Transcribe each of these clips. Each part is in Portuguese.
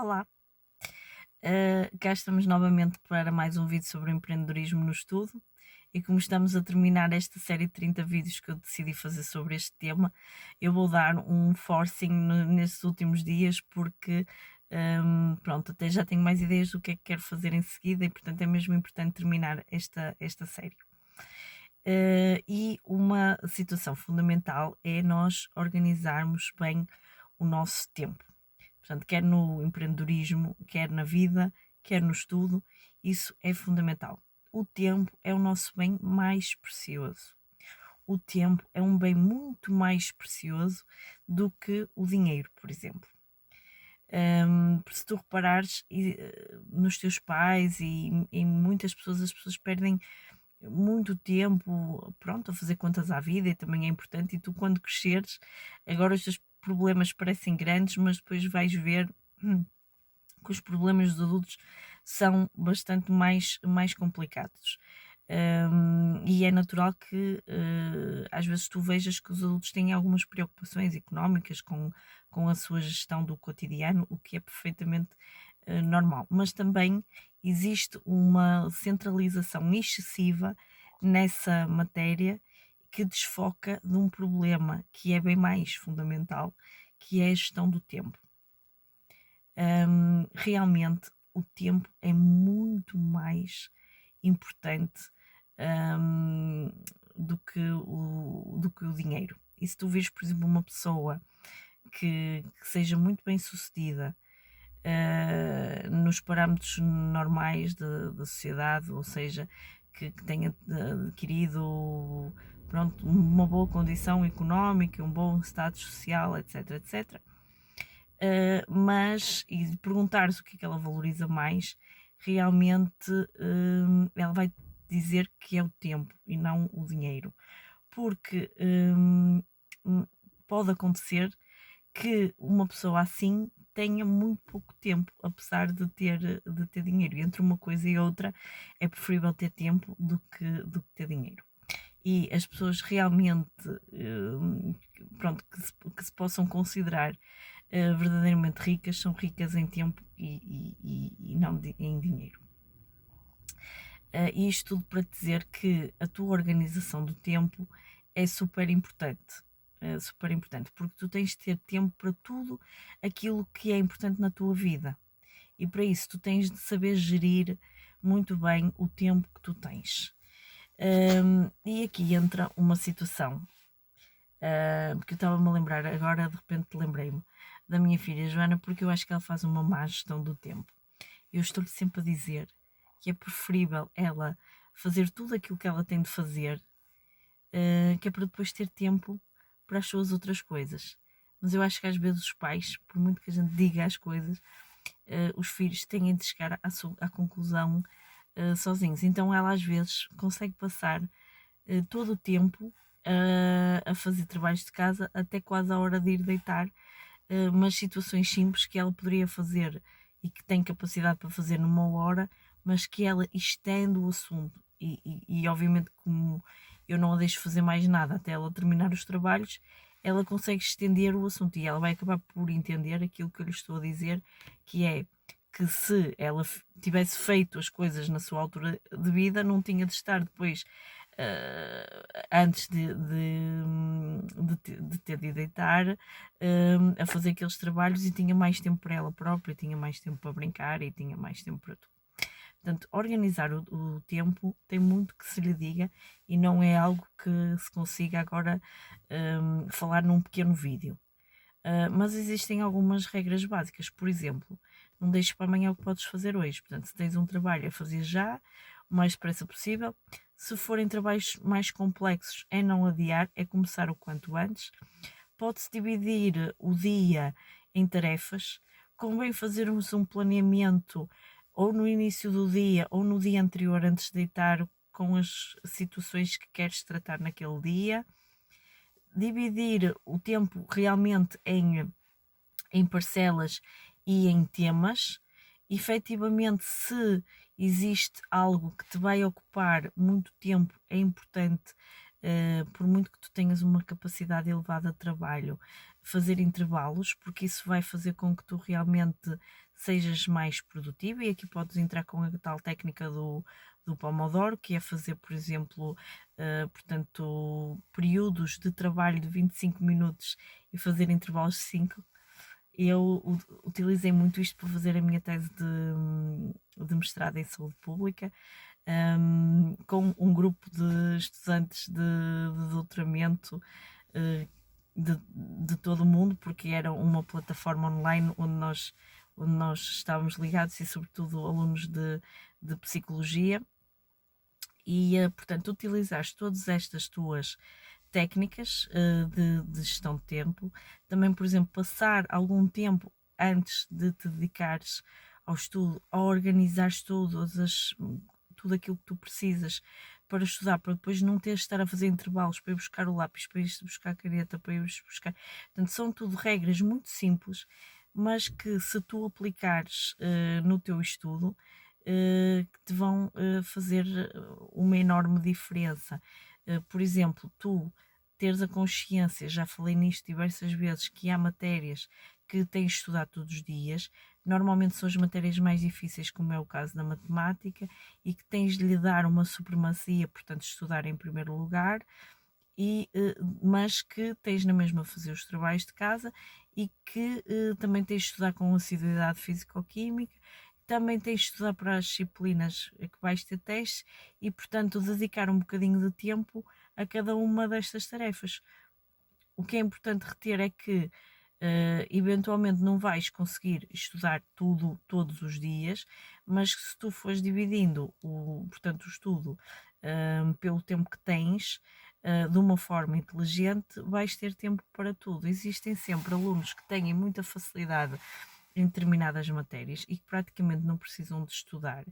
Olá, cá estamos novamente para mais um vídeo sobre empreendedorismo no estudo e como estamos a terminar esta série de 30 vídeos que eu decidi fazer sobre este tema, eu vou dar um forcing nestes últimos dias porque pronto, até já tenho mais ideias do que é que quero fazer em seguida e portanto é mesmo importante terminar esta série. E uma situação fundamental é nós organizarmos bem o nosso tempo. Portanto, quer no empreendedorismo, quer na vida, quer no estudo, isso é fundamental. O tempo é o nosso bem mais precioso. O tempo é um bem muito mais precioso do que o dinheiro, por exemplo. Se tu reparares nos teus pais e em muitas pessoas, as pessoas perdem muito tempo, pronto, a fazer contas à vida e também é importante. E tu, quando cresceres, agora os teus problemas parecem grandes, mas depois vais ver que os problemas dos adultos são bastante mais complicados. E é natural que às vezes tu vejas que os adultos têm algumas preocupações económicas com a sua gestão do cotidiano, o que é perfeitamente normal, mas também existe uma centralização excessiva nessa matéria que desfoca de um problema que é bem mais fundamental, que é a gestão do tempo. Realmente o tempo é muito mais importante do que o dinheiro. E se tu vês, por exemplo, uma pessoa que seja muito bem sucedida nos parâmetros normais da sociedade, ou seja, que tenha adquirido pronto, uma boa condição económica, um bom status social, etc, etc. Mas, e perguntar-se o que é que ela valoriza mais, realmente ela vai dizer que é o tempo e não o dinheiro, porque pode acontecer que uma pessoa assim tenha muito pouco tempo, apesar de ter dinheiro. E entre uma coisa e outra é preferível ter tempo do que ter dinheiro. E as pessoas realmente pronto, que se possam considerar verdadeiramente ricas são ricas em tempo e não em dinheiro. E isto tudo para dizer que a tua organização do tempo é super importante. Super importante, porque tu tens de ter tempo para tudo aquilo que é importante na tua vida. E para isso tu tens de saber gerir muito bem o tempo que tu tens. E aqui entra uma situação, porque eu estava-me a lembrar, agora de repente lembrei-me da minha filha Joana, porque eu acho que ela faz uma má gestão do tempo. Eu estou-lhe sempre a dizer que é preferível ela fazer tudo aquilo que ela tem de fazer, que é para depois ter tempo para as suas outras coisas. Mas eu acho que às vezes os pais, por muito que a gente diga as coisas, os filhos têm de chegar à conclusão sozinhos. Então ela às vezes consegue passar todo o tempo a fazer trabalhos de casa até quase a hora de ir deitar, mas situações simples que ela poderia fazer e que tem capacidade para fazer numa hora, mas que ela estende o assunto e obviamente como eu não a deixo fazer mais nada até ela terminar os trabalhos, ela consegue estender o assunto e ela vai acabar por entender aquilo que eu lhe estou a dizer, que é que se ela tivesse feito as coisas na sua altura de vida, não tinha de estar depois antes de ter de deitar a fazer aqueles trabalhos e tinha mais tempo para ela própria, tinha mais tempo para brincar e tinha mais tempo para tudo. Portanto, organizar o tempo tem muito que se lhe diga e não é algo que se consiga agora falar num pequeno vídeo. Mas existem algumas regras básicas. Por exemplo, não deixes para amanhã o que podes fazer hoje. Portanto, se tens um trabalho a fazer já, o mais depressa possível. Se forem trabalhos mais complexos, é não adiar, é começar o quanto antes. Pode-se dividir o dia em tarefas. Convém fazermos um planeamento ou no início do dia ou no dia anterior antes de deitar com as situações que queres tratar naquele dia. Dividir o tempo realmente em parcelas e em temas. Efetivamente, se existe algo que te vai ocupar muito tempo, é importante, por muito que tu tenhas uma capacidade elevada de trabalho, fazer intervalos, porque isso vai fazer com que tu realmente sejas mais produtivo, e aqui podes entrar com a tal técnica do Pomodoro, que é fazer, por exemplo, portanto, períodos de trabalho de 25 minutos e fazer intervalos de 5. Eu utilizei muito isto para fazer a minha tese de mestrado em saúde pública, com um grupo de estudantes de doutoramento, de todo o mundo, porque era uma plataforma online onde nós estávamos ligados, e sobretudo alunos de psicologia. E portanto, utilizaste todas estas tuas técnicas de gestão de tempo. Também, por exemplo, passar algum tempo antes de te dedicares ao estudo, a organizar tudo aquilo que tu precisas para estudar, para depois não teres de estar a fazer intervalos para ir buscar o lápis, para ir buscar a caneta, para ir buscar. Portanto, são tudo regras muito simples, mas que, se tu aplicares no teu estudo, que te vão fazer uma enorme diferença. Por exemplo, tu teres a consciência, já falei nisto diversas vezes, que há matérias que tens de estudar todos os dias. Normalmente são as matérias mais difíceis, como é o caso da matemática, e que tens de lhe dar uma supremacia, portanto, estudar em primeiro lugar, mas que tens na mesma a fazer os trabalhos de casa, e que também tens de estudar com assiduidade físico-química. Também tens de estudar para as disciplinas que vais ter testes, e, portanto, dedicar um bocadinho de tempo a cada uma destas tarefas. O que é importante reter é que eventualmente não vais conseguir estudar tudo todos os dias, mas que, se tu fores dividindo portanto, o estudo pelo tempo que tens, de uma forma inteligente, vais ter tempo para tudo. Existem sempre alunos que têm muita facilidade em determinadas matérias e que praticamente não precisam de estudar.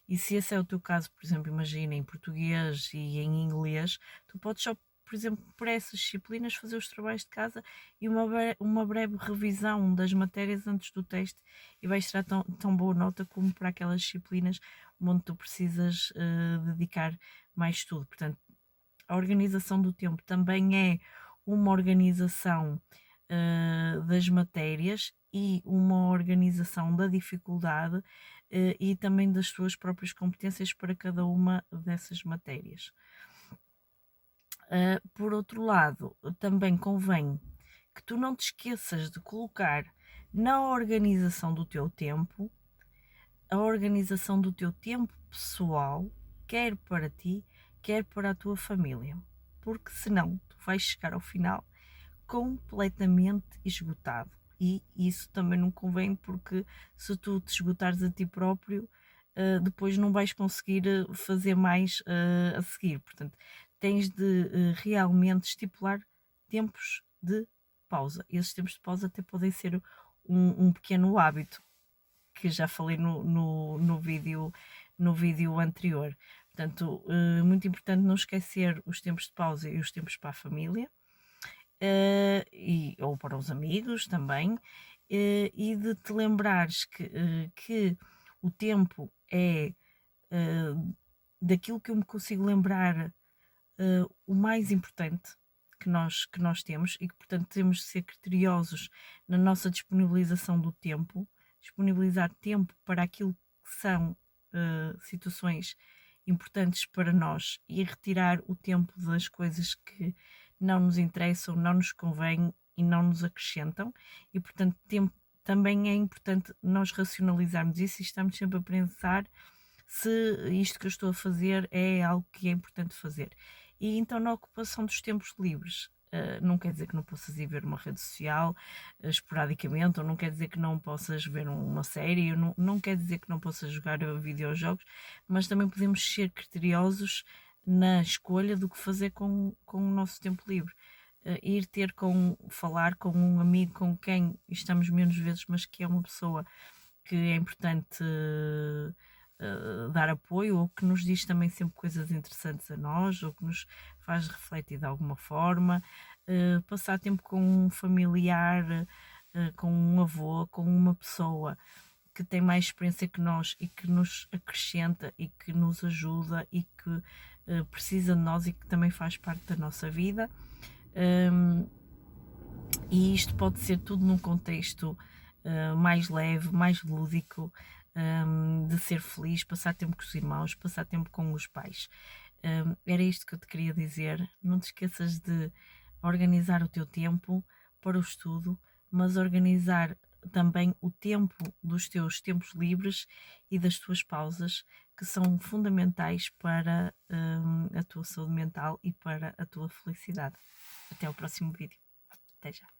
E se esse é o teu caso, por exemplo, imagina em português e em inglês, tu podes só, por exemplo, para essas disciplinas, fazer os trabalhos de casa e uma breve revisão das matérias antes do teste, e vais tirar tão boa nota como para aquelas disciplinas onde tu precisas dedicar mais estudo. Portanto, a organização do tempo também é uma organização das matérias e uma organização da dificuldade e também das tuas próprias competências para cada uma dessas matérias. Por outro lado, também convém que tu não te esqueças de colocar na organização do teu tempo a organização do teu tempo pessoal, quer para ti, quer para a tua família, porque senão tu vais chegar ao final completamente esgotado, e isso também não convém, porque se tu te esgotares a ti próprio, depois não vais conseguir fazer mais a seguir. Portanto, tens de realmente estipular tempos de pausa. Esses tempos de pausa até podem ser um pequeno hábito, que já falei no vídeo anterior. Portanto, muito importante não esquecer os tempos de pausa e os tempos para a família, ou para os amigos também, e de te lembrares que o tempo é daquilo que eu me consigo lembrar, o mais importante que nós temos, e que, portanto, temos de ser criteriosos na nossa disponibilização do tempo, disponibilizar tempo para aquilo que são situações importantes para nós, e retirar o tempo das coisas que não nos interessam, não nos convêm e não nos acrescentam. E, portanto, também é importante nós racionalizarmos isso, e estamos sempre a pensar se isto que eu estou a fazer é algo que é importante fazer. E então, na ocupação dos tempos livres, não quer dizer que não possas ir ver uma rede social esporadicamente, ou não quer dizer que não possas ver uma série, ou não quer dizer que não possas jogar videojogos, mas também podemos ser criteriosos na escolha do que fazer com o nosso tempo livre. Ir falar com um amigo com quem estamos menos vezes, mas que é uma pessoa que é importante dar apoio, ou que nos diz também sempre coisas interessantes a nós, ou que nos faz refletir de alguma forma. Passar tempo com um familiar, com um avô, com uma pessoa que tem mais experiência que nós e que nos acrescenta e que nos ajuda e que precisa de nós e que também faz parte da nossa vida. E isto pode ser tudo num contexto mais leve, mais lúdico, de ser feliz, passar tempo com os irmãos, passar tempo com os pais. Era isto que eu te queria dizer. Não te esqueças de organizar o teu tempo para o estudo, mas organizar também o tempo dos teus tempos livres e das tuas pausas, que são fundamentais para a tua saúde mental e para a tua felicidade. Até o próximo vídeo. Até já.